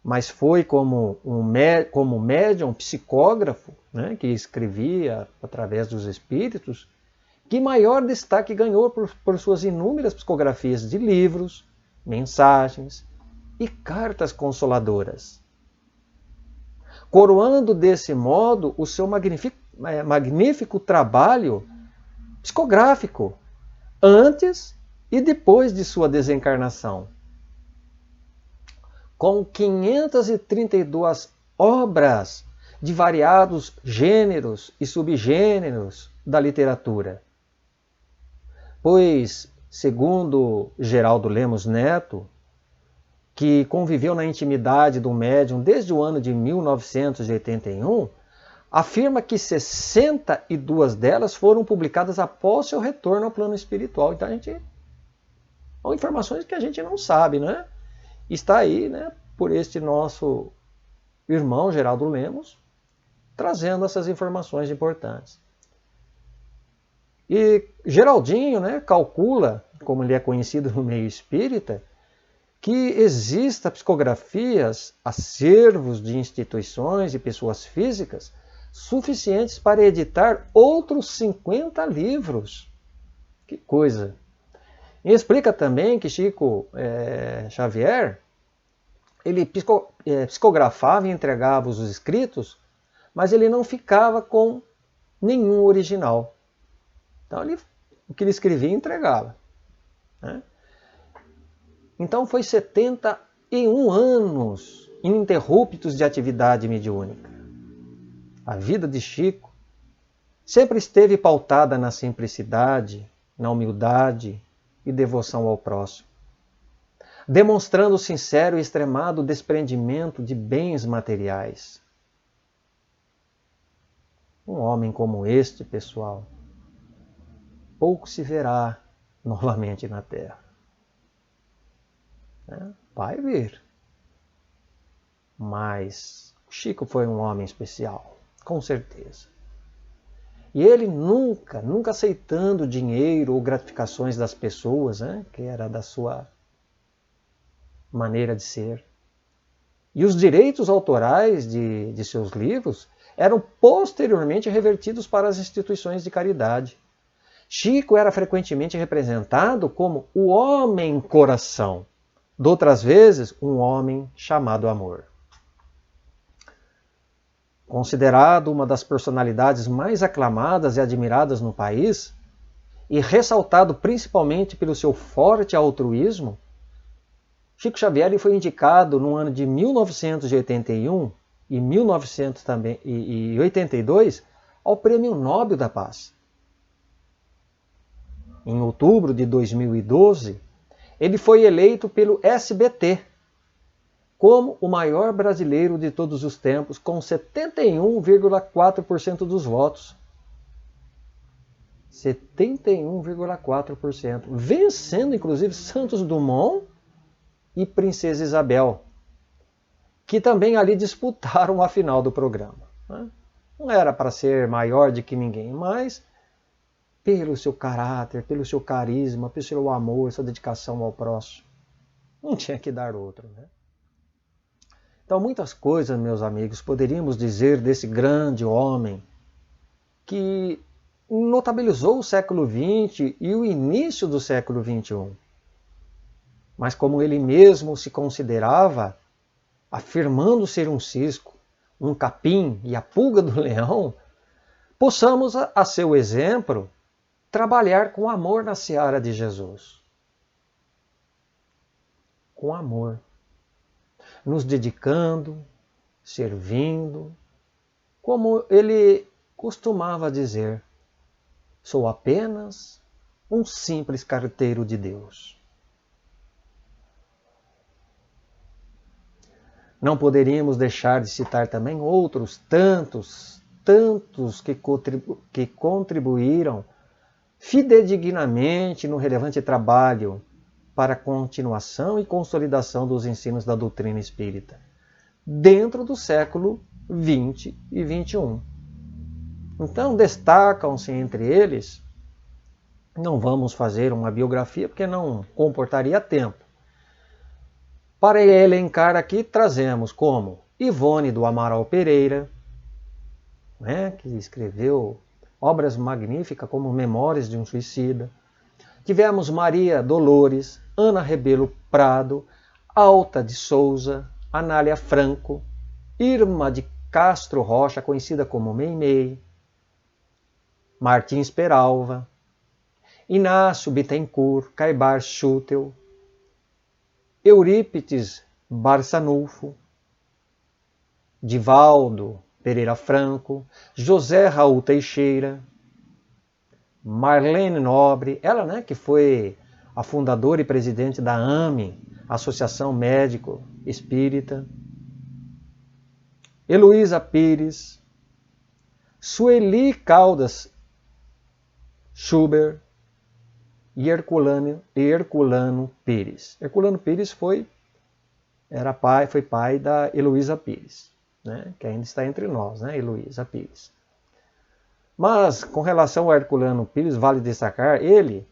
Speaker 1: Mas foi como médium, psicógrafo, que escrevia através dos espíritos, que maior destaque ganhou por suas inúmeras psicografias de livros, mensagens e cartas consoladoras, coroando desse modo o seu magnífico trabalho psicográfico antes e depois de sua desencarnação, com 532 obras de variados gêneros e subgêneros da literatura. Pois, segundo Geraldo Lemos Neto, que conviveu na intimidade do médium desde o ano de 1981, afirma que 62 delas foram publicadas após seu retorno ao plano espiritual. Então, são informações que a gente não sabe, Está aí, por este nosso irmão Geraldo Lemos, trazendo essas informações importantes. E Geraldinho, calcula, como ele é conhecido no meio espírita, que existam psicografias, acervos de instituições e pessoas físicas suficientes para editar outros 50 livros. Que coisa! E explica também que Chico Xavier, ele psicografava e entregava os escritos, mas ele não ficava com nenhum original. Então, o que ele escrevia, entregava. Então, foi 71 anos ininterruptos de atividade mediúnica. A vida de Chico sempre esteve pautada na simplicidade, na humildade e devoção ao próximo, demonstrando sincero e extremado desprendimento de bens materiais. Um homem como este, pessoal, pouco se verá novamente na Terra. Vai vir. Mas Chico foi um homem especial, com certeza. E ele nunca aceitando dinheiro ou gratificações das pessoas, que era da sua maneira de ser. E os direitos autorais de seus livros eram posteriormente revertidos para as instituições de caridade. Chico era frequentemente representado como o homem coração, doutras vezes um homem chamado amor. Considerado uma das personalidades mais aclamadas e admiradas no país, e ressaltado principalmente pelo seu forte altruísmo, Chico Xavier foi indicado no ano de 1981 e 1982 ao Prêmio Nobel da Paz. Em outubro de 2012, ele foi eleito pelo SBT como o maior brasileiro de todos os tempos, com 71,4% dos votos. 71,4%, vencendo inclusive Santos Dumont e Princesa Isabel, que também ali disputaram a final do programa. Não era para ser maior do que ninguém, mas pelo seu caráter, pelo seu carisma, pelo seu amor, sua dedicação ao próximo, não tinha que dar outro, né? Então, muitas coisas, meus amigos, poderíamos dizer desse grande homem que notabilizou o século XX e o início do século XXI. Mas como ele mesmo se considerava, afirmando ser um cisco, um capim e a pulga do leão, possamos, a seu exemplo, trabalhar com amor na seara de Jesus. Com amor. Nos dedicando, servindo, como ele costumava dizer, sou apenas um simples carteiro de Deus. Não poderíamos deixar de citar também outros tantos que contribuíram fidedignamente no relevante trabalho para a continuação e consolidação dos ensinos da doutrina espírita, dentro do século XX e XXI. Então, destacam-se entre eles, não vamos fazer uma biografia porque não comportaria tempo. Para elencar aqui, trazemos como Ivone do Amaral Pereira, que escreveu obras magníficas como Memórias de um Suicida. Tivemos Maria Dolores, Ana Rebelo Prado, Alta de Souza, Anália Franco, Irma de Castro Rocha, conhecida como Meimei, Martins Peralva, Inácio Bittencourt, Caibar Schutel, Eurípides Barçanufo, Divaldo Pereira Franco, José Raul Teixeira, Marlene Nobre, ela que foi a fundadora e presidente da AME, Associação Médico Espírita, Heloísa Pires, Sueli Caldas Schubert e Herculano Pires. Herculano Pires foi pai da Heloísa Pires, que ainda está entre nós, Heloísa Pires. Mas, com relação ao Herculano Pires, vale destacar, ele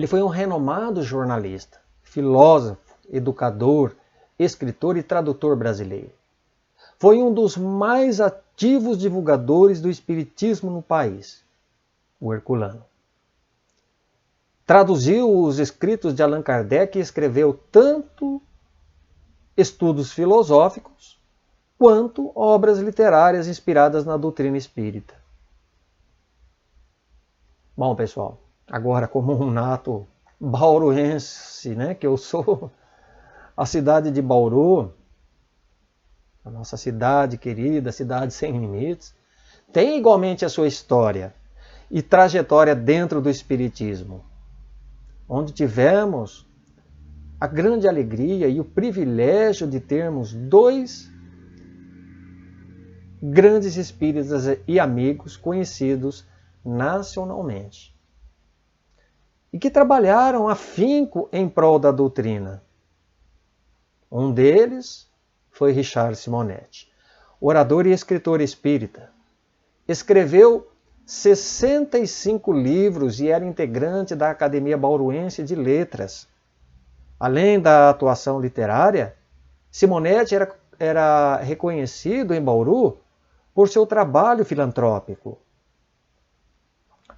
Speaker 1: foi um renomado jornalista, filósofo, educador, escritor e tradutor brasileiro. Foi um dos mais ativos divulgadores do espiritismo no país, o Herculano. Traduziu os escritos de Allan Kardec e escreveu tanto estudos filosóficos quanto obras literárias inspiradas na doutrina espírita. Bom, pessoal, agora como um nato bauruense, que eu sou, a cidade de Bauru, a nossa cidade querida, cidade sem limites, tem igualmente a sua história e trajetória dentro do espiritismo, onde tivemos a grande alegria e o privilégio de termos dois grandes espíritas e amigos conhecidos nacionalmente e que trabalharam afinco em prol da doutrina. Um deles foi Richard Simonetti, orador e escritor espírita. Escreveu 65 livros e era integrante da Academia Bauruense de Letras. Além da atuação literária, Simonetti era reconhecido em Bauru por seu trabalho filantrópico.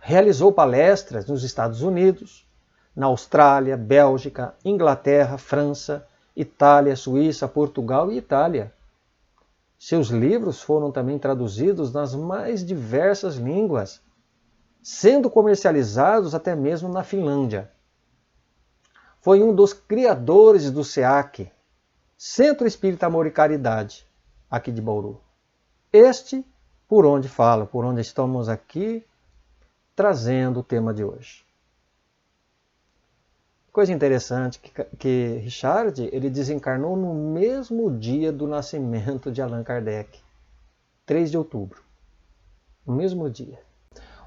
Speaker 1: Realizou palestras nos Estados Unidos, na Austrália, Bélgica, Inglaterra, França, Itália, Suíça, Portugal e Itália. Seus livros foram também traduzidos nas mais diversas línguas, sendo comercializados até mesmo na Finlândia. Foi um dos criadores do SEAC, Centro Espírita Amor e Caridade, aqui de Bauru. Este, por onde estamos aqui, trazendo o tema de hoje. Coisa interessante que Richard ele desencarnou no mesmo dia do nascimento de Allan Kardec, 3 de outubro, no mesmo dia.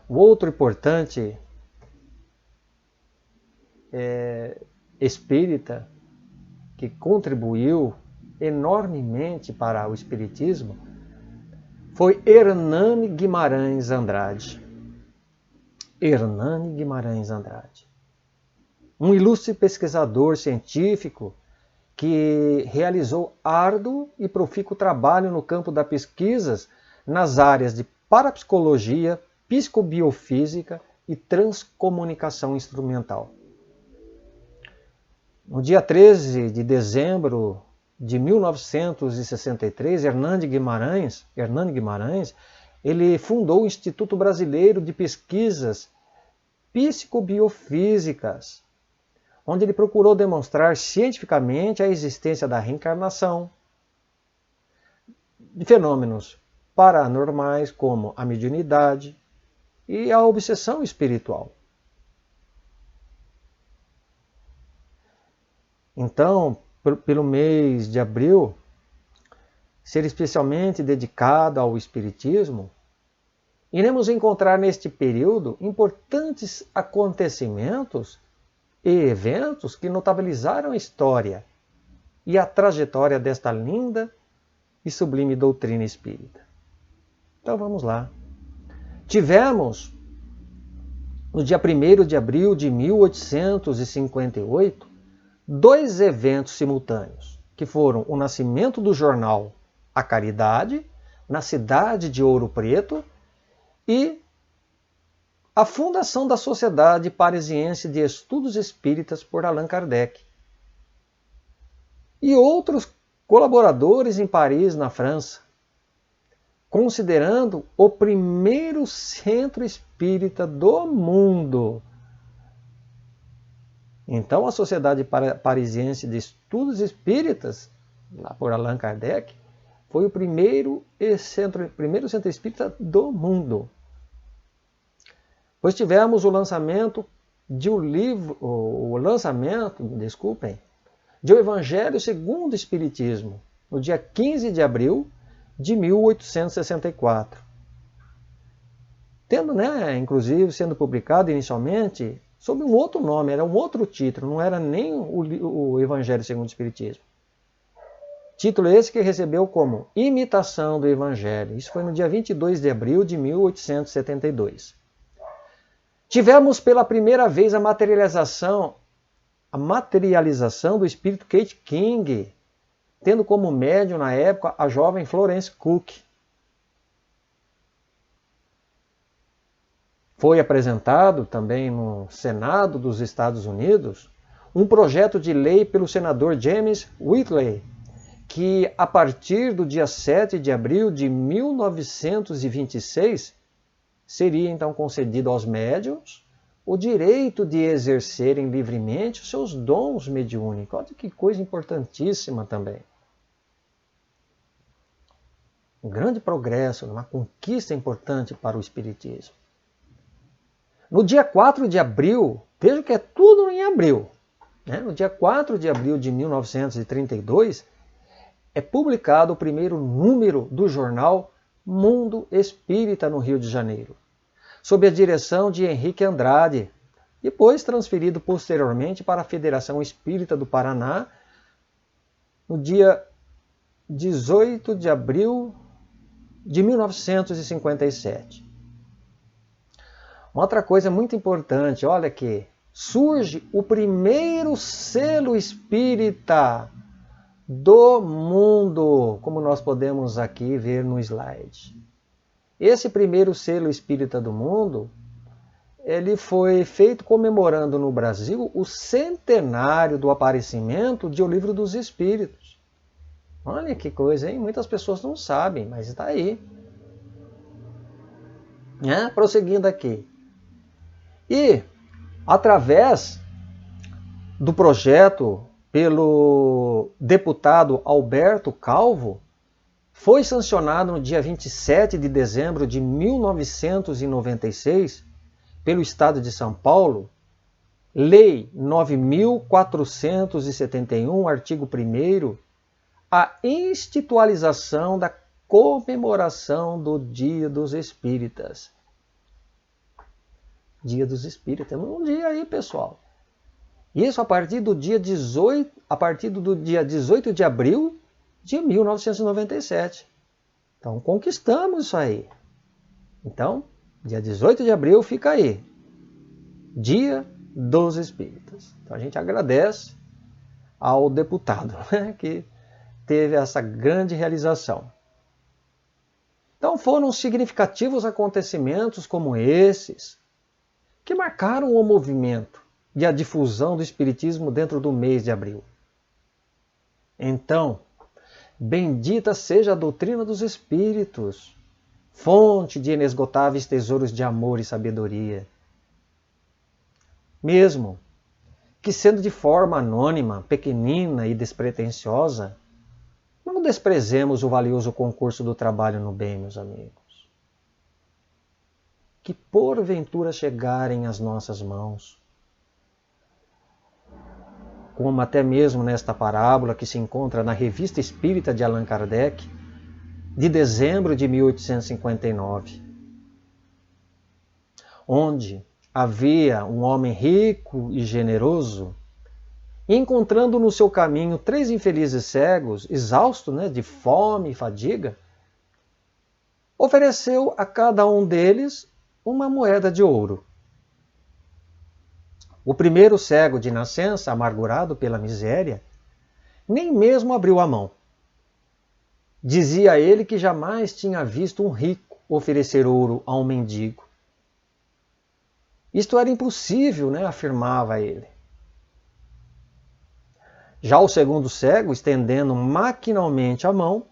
Speaker 1: O outro importante espírita que contribuiu enormemente para o espiritismo foi Hernani Guimarães Andrade. Hernani Guimarães Andrade. Um ilustre pesquisador científico que realizou árduo e profícuo trabalho no campo das pesquisas nas áreas de parapsicologia, psicobiofísica e transcomunicação instrumental. No dia 13 de dezembro de 1963, Hernani Guimarães, ele fundou o Instituto Brasileiro de Pesquisas Psicobiofísicas, onde ele procurou demonstrar cientificamente a existência da reencarnação, de fenômenos paranormais como a mediunidade e a obsessão espiritual. Então, pelo mês de abril, ser especialmente dedicado ao espiritismo, iremos encontrar neste período importantes acontecimentos e eventos que notabilizaram a história e a trajetória desta linda e sublime doutrina espírita. Então vamos lá. Tivemos, no dia 1º de abril de 1858, dois eventos simultâneos, que foram o nascimento do jornal A Caridade, na cidade de Ouro Preto, e a fundação da Sociedade Parisiense de Estudos Espíritas por Allan Kardec. E outros colaboradores em Paris, na França, considerando o primeiro centro espírita do mundo. Então, a Sociedade Parisiense de Estudos Espíritas, lá por Allan Kardec, foi o primeiro centro espírita do mundo. Pois tivemos o lançamento de um livro, de O Evangelho segundo o Espiritismo, no dia 15 de abril de 1864. Tendo, inclusive, sendo publicado inicialmente sob um outro nome, era um outro título, não era nem o Evangelho segundo o Espiritismo. Título esse que recebeu como Imitação do Evangelho. Isso foi no dia 22 de abril de 1872. Tivemos pela primeira vez a materialização do espírito Kate King, tendo como médium na época a jovem Florence Cook. Foi apresentado também no Senado dos Estados Unidos um projeto de lei pelo senador James Whitley, que a partir do dia 7 de abril de 1926 seria então concedido aos médiuns o direito de exercerem livremente os seus dons mediúnicos. Olha que coisa importantíssima também. Um grande progresso, uma conquista importante para o espiritismo. No dia 4 de abril, veja que é tudo em abril, no dia 4 de abril de 1932, é publicado o primeiro número do jornal Mundo Espírita no Rio de Janeiro, sob a direção de Henrique Andrade, depois transferido posteriormente para a Federação Espírita do Paraná, no dia 18 de abril de 1957. Uma outra coisa muito importante, olha aqui, surge o primeiro selo espírita do mundo, como nós podemos aqui ver no slide. Esse primeiro selo espírita do mundo, ele foi feito comemorando no Brasil o centenário do aparecimento de O Livro dos Espíritos. Olha que coisa, hein? Muitas pessoas não sabem, mas está aí. Prosseguindo aqui. E, através do projeto pelo deputado Alberto Calvo, foi sancionado no dia 27 de dezembro de 1996, pelo Estado de São Paulo, Lei 9.471, artigo 1º, a institucionalização da comemoração do Dia dos Espíritas. Dia dos Espíritos. Temos um dia aí, pessoal. Isso a partir do dia 18 de abril de 1997. Então, conquistamos isso aí. Então, dia 18 de abril fica aí. Dia dos Espíritas. Então, a gente agradece ao deputado, né, que teve essa grande realização. Então, foram significativos acontecimentos como esses que marcaram o movimento e a difusão do Espiritismo dentro do mês de abril. Então, bendita seja a doutrina dos Espíritos, fonte de inesgotáveis tesouros de amor e sabedoria. Mesmo que sendo de forma anônima, pequenina e despretensiosa, não desprezemos o valioso concurso do trabalho no bem, meus amigos. Que porventura chegarem às nossas mãos, como até mesmo nesta parábola que se encontra na Revista Espírita de Allan Kardec, de dezembro de 1859, onde havia um homem rico e generoso, e encontrando no seu caminho 3 infelizes cegos, exaustos, de fome e fadiga, ofereceu a cada um deles uma moeda de ouro. O primeiro cego de nascença, amargurado pela miséria, nem mesmo abriu a mão. Dizia ele que jamais tinha visto um rico oferecer ouro a um mendigo. Isto era impossível, afirmava ele. Já o segundo cego, estendendo maquinalmente a mão,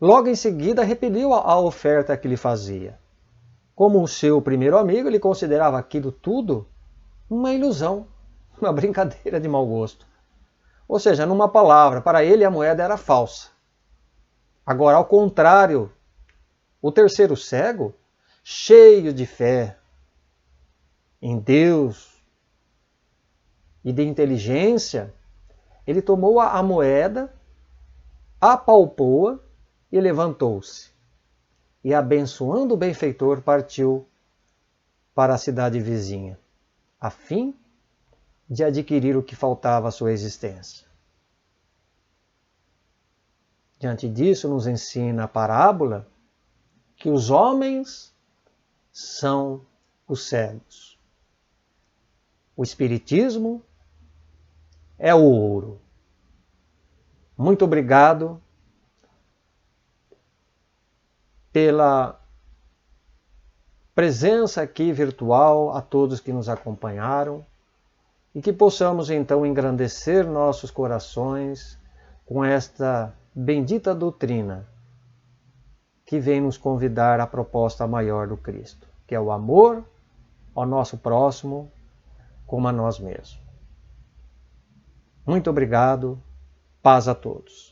Speaker 1: logo em seguida repeliu a oferta que lhe fazia. Como o seu primeiro amigo, ele considerava aquilo tudo uma ilusão, uma brincadeira de mau gosto. Ou seja, numa palavra, para ele a moeda era falsa. Agora, ao contrário, o terceiro cego, cheio de fé em Deus e de inteligência, ele tomou a moeda, apalpou-a e levantou-se. E abençoando o benfeitor, partiu para a cidade vizinha, a fim de adquirir o que faltava à sua existência. Diante disso, nos ensina a parábola que os homens são os cegos. O Espiritismo é o ouro. Muito obrigado pela presença aqui virtual, a todos que nos acompanharam, e que possamos então engrandecer nossos corações com esta bendita doutrina que vem nos convidar à proposta maior do Cristo, que é o amor ao nosso próximo como a nós mesmos. Muito obrigado, paz a todos.